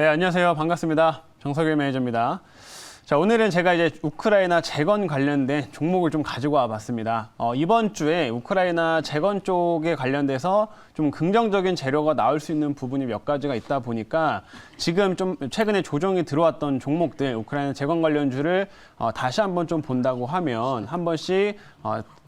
네, 안녕하세요. 반갑습니다. 정석일 매니저입니다. 자, 오늘은 제가 이제 우크라이나 재건 관련된 종목을 좀 가지고 와봤습니다. 이번 주에 우크라이나 재건 쪽에 관련돼서 좀 긍정적인 재료가 나올 수 있는 부분이 몇 가지가 있다 보니까 지금 좀 최근에 조정이 들어왔던 종목들, 우크라이나 재건 관련주를 다시 한번 좀 본다고 하면 한 번씩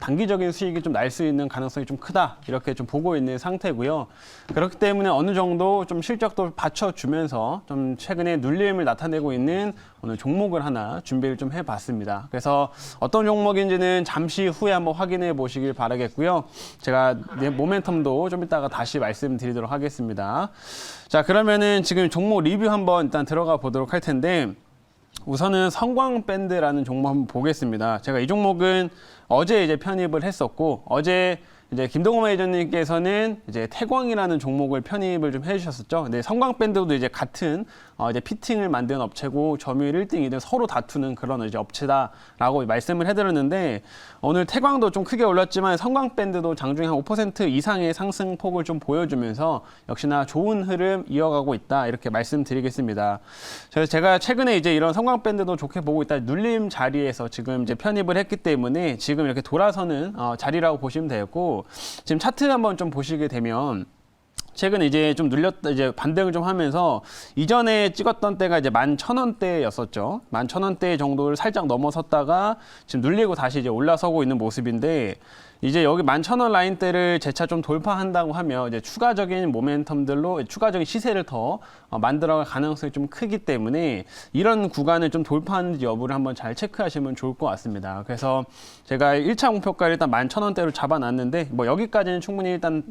단기적인 수익이 좀 날 수 있는 가능성이 좀 크다, 이렇게 좀 보고 있는 상태고요. 그렇기 때문에 어느 정도 좀 실적도 받쳐주면서 좀 최근에 눌림을 나타내고 있는 오늘 종목을 하나 준비를 좀 해봤습니다. 그래서 어떤 종목인지는 잠시 후에 한번 확인해 보시길 바라겠고요. 제가 내 모멘텀도 좀 이따가 다시 말씀드리도록 하겠습니다. 자, 그러면은 지금 종목 리뷰 한번 일단 들어가 보도록 할 텐데, 우선은 성광밴드라는 종목 한번 보겠습니다. 제가 이 종목은 어제 이제 편입을 했었고, 어제 이제 김동호 매니저님께서는 이제 태광이라는 종목을 편입을 좀 해주셨었죠. 근데 성광밴드도 이제 같은 이제 피팅을 만드는 업체고 점유율 1등이든 서로 다투는 그런 이제 업체다라고 말씀을 해드렸는데, 오늘 태광도 좀 크게 올랐지만 성광밴드도 장중에 한 5% 이상의 상승폭을 좀 보여주면서 역시나 좋은 흐름 이어가고 있다, 이렇게 말씀드리겠습니다. 그래서 제가 최근에 이제 이런 성광밴드도 좋게 보고 있다, 눌림 자리에서 지금 이제 편입을 했기 때문에 지금 이렇게 돌아서는 자리라고 보시면 되겠고, 지금 차트 한번 좀 보시게 되면 최근 이제 좀 눌렸다, 이제 반등을 좀 하면서 이전에 찍었던 때가 이제 11,000원대였었죠. 11,000원대 정도를 살짝 넘어섰다가 지금 눌리고 다시 이제 올라서고 있는 모습인데, 이제 여기 11,000원 라인대를 재차 좀 돌파한다고 하면 이제 추가적인 모멘텀들로 추가적인 시세를 더 만들어갈 가능성이 좀 크기 때문에 이런 구간을 좀 돌파하는지 여부를 한번 잘 체크하시면 좋을 것 같습니다. 그래서 제가 1차 목표가를 일단 11,000원대로 잡아놨는데, 뭐 여기까지는 충분히 일단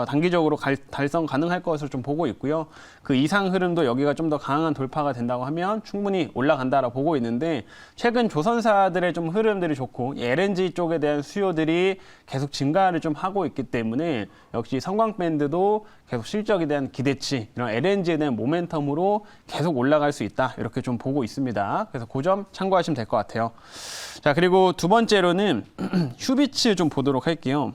단기적으로 달성 가능할 것으로 좀 보고 있고요. 그 이상 흐름도 여기가 좀 더 강한 돌파가 된다고 하면 충분히 올라간다라고 보고 있는데, 최근 조선사들의 좀 흐름들이 좋고 LNG 쪽에 대한 수요들이 계속 증가를 좀 하고 있기 때문에 역시 성광밴드도 계속 실적에 대한 기대치, 이런 LNG에 대한 모멘텀으로 계속 올라갈 수 있다, 이렇게 좀 보고 있습니다. 그래서 그 점 참고하시면 될 것 같아요. 자, 그리고 두 번째로는 휴비츠 좀 보도록 할게요.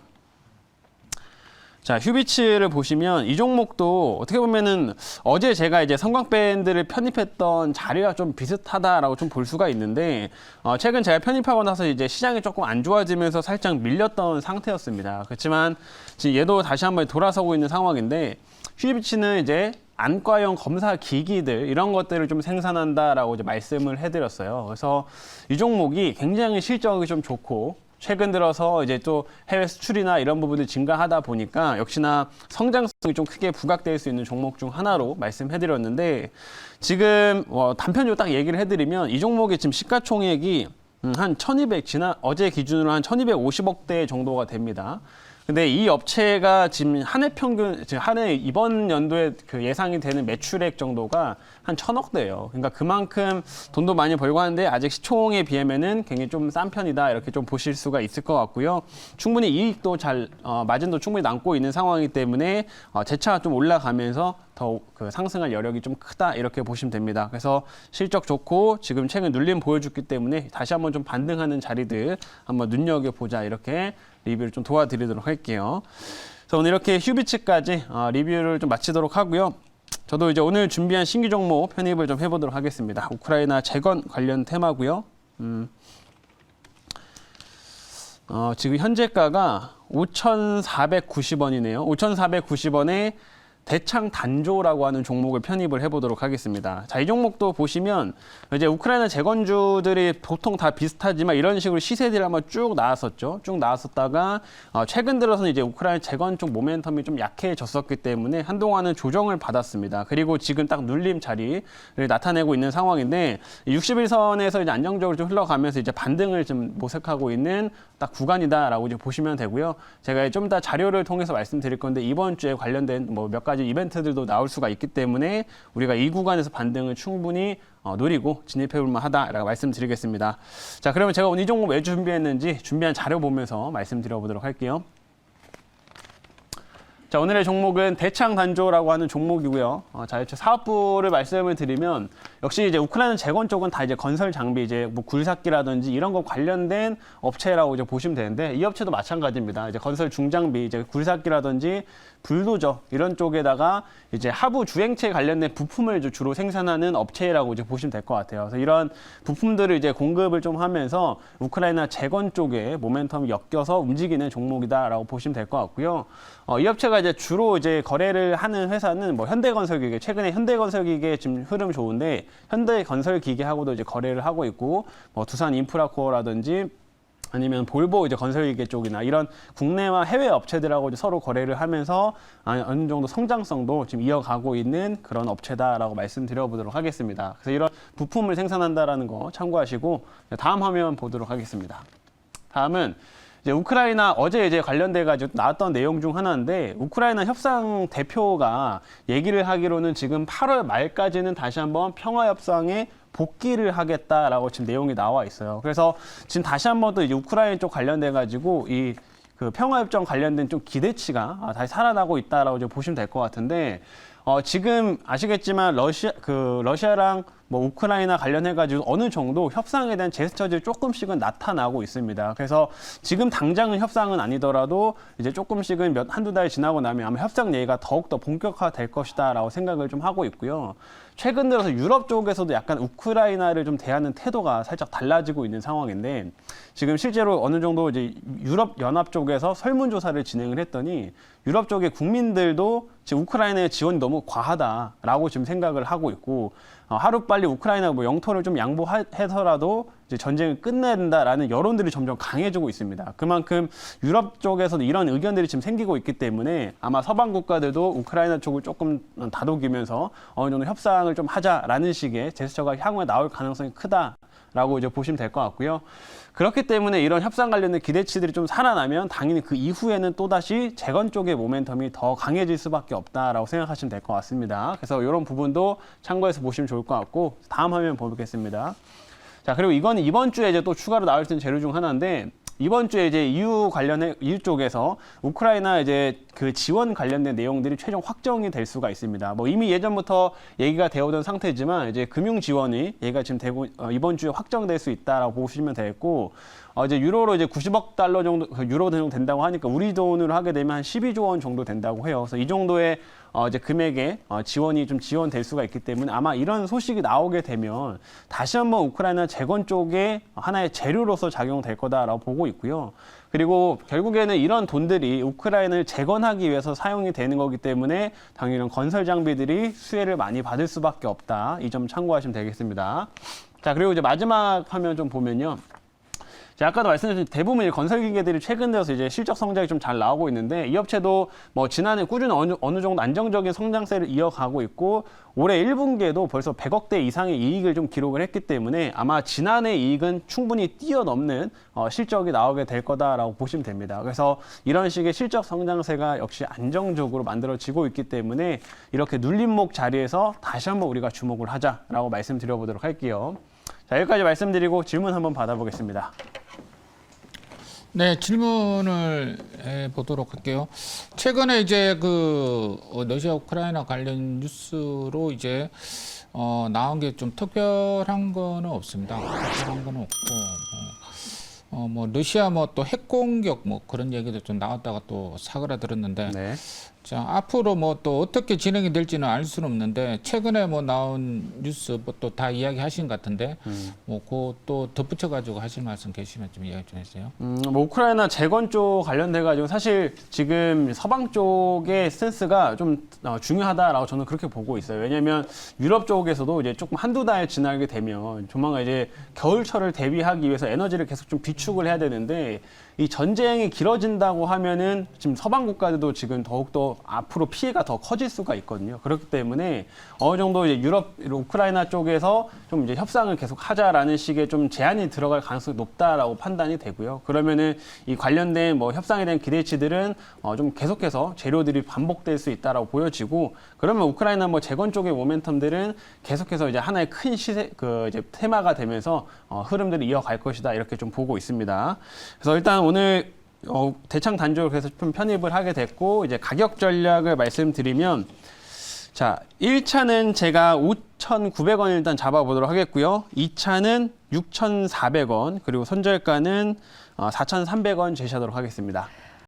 자, 휴비츠를 보시면 이 종목도 어떻게 보면은 어제 제가 이제 성광밴드를 편입했던 자리와 좀 비슷하다라고 좀 볼 수가 있는데, 최근 제가 편입하고 나서 이제 시장이 조금 안 좋아지면서 살짝 밀렸던 상태였습니다. 그렇지만 지금 얘도 다시 한번 돌아서고 있는 상황인데, 휴비츠는 이제 안과형 검사 기기들, 이런 것들을 좀 생산한다라고 이제 말씀을 해드렸어요. 그래서 이 종목이 굉장히 실적이 좀 좋고, 최근 들어서 이제 또 해외 수출이나 이런 부분이 증가하다 보니까 역시나 성장성이 좀 크게 부각될 수 있는 종목 중 하나로 말씀해드렸는데, 지금 단편적으로 딱 얘기를 해드리면 이 종목의 지금 시가총액이 한 1200, 어제 기준으로 한 1250억대 정도가 됩니다. 근데 이 업체가 지금 한 해 평균, 한 해 이번 연도에 그 예상이 되는 매출액 정도가 한 1,000억대예요. 그러니까 그만큼 돈도 많이 벌고 하는데 아직 시총에 비하면은 굉장히 좀 싼 편이다, 이렇게 좀 보실 수가 있을 것 같고요. 충분히 이익도 마진도 충분히 남고 있는 상황이기 때문에 재차 좀 올라가면서 더 그 상승할 여력이 좀 크다, 이렇게 보시면 됩니다. 그래서 실적 좋고 지금 최근 눌림 보여줬기 때문에 다시 한번 좀 반등하는 자리들 한번 눈여겨보자, 이렇게 리뷰를 좀 도와드리도록 할게요. 그래서 오늘 이렇게 휴비츠까지 리뷰를 좀 마치도록 하고요. 저도 이제 오늘 준비한 신규 종목 편입을 좀 해보도록 하겠습니다. 우크라이나 재건 관련 테마고요. 지금 현재가가 5,490원이네요. 5,490원에 대창 단조라고 하는 종목을 편입을 해보도록 하겠습니다. 자, 이 종목도 보시면 이제 우크라이나 재건주들이 보통 다 비슷하지만 이런 식으로 시세들이 한번 쭉 나왔었죠. 쭉 나왔었다가 최근 들어서는 이제 우크라이나 재건 쪽 모멘텀이 좀 약해졌었기 때문에 한동안은 조정을 받았습니다. 그리고 지금 딱 눌림 자리를 나타내고 있는 상황인데, 60일선에서 이제 안정적으로 좀 흘러가면서 이제 반등을 좀 모색하고 있는 딱 구간이다라고 이제 보시면 되고요. 제가 좀 더 자료를 통해서 말씀드릴 건데, 이번 주에 관련된 뭐 몇 가지 이벤트들도 나올 수가 있기 때문에 우리가 이 구간에서 반등을 충분히 노리고 진입해볼 만하다라고 말씀드리겠습니다. 자, 그러면 제가 오늘 이 종목 왜 준비했는지 준비한 자료 보면서 말씀드려보도록 할게요. 자, 오늘의 종목은 대창단조라고 하는 종목이고요. 자, 사업부를 말씀을 드리면 역시 이제 우크라이나 재건 쪽은 다 이제 건설 장비, 이제 뭐 굴삭기라든지 이런 거 관련된 업체라고 이제 보시면 되는데 이 업체도 마찬가지입니다. 이제 건설 중장비, 이제 굴삭기라든지 불도저 이런 쪽에다가 이제 하부 주행체 관련된 부품을 이제 주로 생산하는 업체라고 이제 보시면 될 것 같아요. 그래서 이런 부품들을 이제 공급을 좀 하면서 우크라이나 재건 쪽에 모멘텀이 엮여서 움직이는 종목이다라고 보시면 될 것 같고요. 이 업체가 이제 주로 이제 거래를 하는 회사는 뭐 현대건설기계, 최근에 현대건설기계 지금 흐름 좋은데 현대건설기계하고도 이제 거래를 하고 있고, 뭐 두산 인프라코어라든지 아니면 볼보 이제 건설기계 쪽이나 이런 국내와 해외 업체들하고 이제 서로 거래를 하면서 어느 정도 성장성도 지금 이어가고 있는 그런 업체다라고 말씀드려보도록 하겠습니다. 그래서 이런 부품을 생산한다라는 거 참고하시고 다음 화면 보도록 하겠습니다. 다음은 이제 우크라이나 어제 이제 관련돼 가지고 나왔던 내용 중 하나인데, 우크라이나 협상 대표가 얘기를 하기로는 지금 8월 말까지는 다시 한번 평화 협상에 복귀를 하겠다라고 지금 내용이 나와 있어요. 그래서 지금 다시 한번 또 이제 우크라이나 쪽 관련돼 가지고 이 그 평화협정 관련된 좀 기대치가 다시 살아나고 있다라고 이제 보시면 될 것 같은데, 지금 아시겠지만 러시아랑 뭐 우크라이나 관련해가지고 어느 정도 협상에 대한 제스처들이 조금씩은 나타나고 있습니다. 그래서 지금 당장은 협상은 아니더라도 이제 조금씩은 한두 달 지나고 나면 아마 협상 얘기가 더욱더 본격화될 것이다라고 생각을 좀 하고 있고요. 최근 들어서 유럽 쪽에서도 약간 우크라이나를 좀 대하는 태도가 살짝 달라지고 있는 상황인데, 지금 실제로 어느 정도 이제 유럽 연합 쪽에서 설문조사를 진행을 했더니 유럽 쪽의 국민들도 지금 우크라이나의 지원이 너무 과하다라고 지금 생각을 하고 있고, 하루빨리 우크라이나 뭐 영토를 좀 양보해서라도 이제 전쟁을 끝내야 된다라는 여론들이 점점 강해지고 있습니다. 그만큼 유럽 쪽에서도 이런 의견들이 지금 생기고 있기 때문에 아마 서방 국가들도 우크라이나 쪽을 조금 다독이면서 어느 정도 협상을 좀 하자라는 식의 제스처가 향후에 나올 가능성이 크다라고 이제 보시면 될 것 같고요. 그렇기 때문에 이런 협상 관련된 기대치들이 좀 살아나면 당연히 그 이후에는 또다시 재건 쪽의 모멘텀이 더 강해질 수밖에 없다라고 생각하시면 될 것 같습니다. 그래서 이런 부분도 참고해서 보시면 좋을 것 같고, 다음 화면 보겠습니다. 자, 그리고 이건 이번 주에 이제 또 추가로 나올 수 있는 재료 중 하나인데, 이번 주에 이제 EU 쪽에서 우크라이나 이제 그 지원 관련된 내용들이 최종 확정이 될 수가 있습니다. 뭐 이미 예전부터 얘기가 되어오던 상태지만 이제 금융 지원이 얘가 지금 되고 이번 주에 확정될 수 있다라고 보시면 되겠고, 이제 유로로 이제 90억 달러 정도, 유로 정도 된다고 하니까 우리 돈으로 하게 되면 한 12조 원 정도 된다고 해요. 그래서 이 정도의 이제 금액의 지원이 좀 지원될 수가 있기 때문에 아마 이런 소식이 나오게 되면 다시 한번 우크라이나 재건 쪽에 하나의 재료로서 작용될 거다라고 보고 있고요. 그리고 결국에는 이런 돈들이 우크라이나를 재건하기 위해서 사용이 되는 거기 때문에 당연히 이런 건설 장비들이 수혜를 많이 받을 수밖에 없다. 이 점 참고하시면 되겠습니다. 자, 그리고 이제 마지막 화면 좀 보면요. 아까도 말씀드린 대부분 건설 기계들이 최근 들어서 이제 실적 성장이 좀 잘 나오고 있는데, 이 업체도 뭐 지난해 꾸준히 어느 정도 안정적인 성장세를 이어가고 있고, 올해 1분기에도 벌써 100억대 이상의 이익을 좀 기록을 했기 때문에 아마 지난해 이익은 충분히 뛰어넘는 실적이 나오게 될 거다라고 보시면 됩니다. 그래서 이런 식의 실적 성장세가 역시 안정적으로 만들어지고 있기 때문에 이렇게 눌림목 자리에서 다시 한번 우리가 주목을 하자라고 말씀드려보도록 할게요. 자, 여기까지 말씀드리고 질문 한번 받아보겠습니다. 네, 질문을 해보도록 할게요. 최근에 이제 그 러시아 우크라이나 관련 뉴스로 이제 나온 게 좀 특별한 거는 없습니다. 특별한 거는 없고, 뭐 러시아 뭐 또 핵 공격 뭐 그런 얘기도 좀 나왔다가 또 사그라들었는데, 네. 자, 앞으로 뭐 또 어떻게 진행이 될지는 알 수는 없는데, 최근에 뭐 나온 뉴스 뭐 또 다 이야기하신 것 같은데, 뭐 그 또 덧붙여 가지고 하실 말씀 계시면 좀 이야기 좀 해주세요. 뭐 우크라이나 재건 쪽 관련돼 가지고 사실 지금 서방 쪽의 스탠스가 좀 중요하다라고 저는 그렇게 보고 있어요. 왜냐하면 유럽 쪽에서도 이제 조금 한두 달 지나게 되면 조만간 이제 겨울철을 대비하기 위해서 에너지를 계속 좀 비축을 해야 되는데, 이 전쟁이 길어진다고 하면은 지금 서방 국가들도 지금 더욱더 앞으로 피해가 더 커질 수가 있거든요. 그렇기 때문에 어느 정도 이제 유럽, 우크라이나 쪽에서 좀 이제 협상을 계속 하자라는 식의 좀 제한이 들어갈 가능성이 높다라고 판단이 되고요. 그러면은 이 관련된 뭐 협상에 대한 기대치들은 좀 계속해서 재료들이 반복될 수 있다라고 보여지고, 그러면 우크라이나 뭐 재건 쪽의 모멘텀들은 계속해서 이제 하나의 큰 이제 테마가 되면서 흐름들이 이어갈 것이다, 이렇게 좀 보고 있습니다. 그래서 일단 오늘 대창 단조를 그래서 좀 편입을 하게 됐고 이제 가격 전략을 말씀드리면 자, 1차는 제가 5,900원 일단 잡아보도록 하겠고요. 2차는 6,400원, 그리고 손절가는 4,300원 제시하도록 하겠습니다.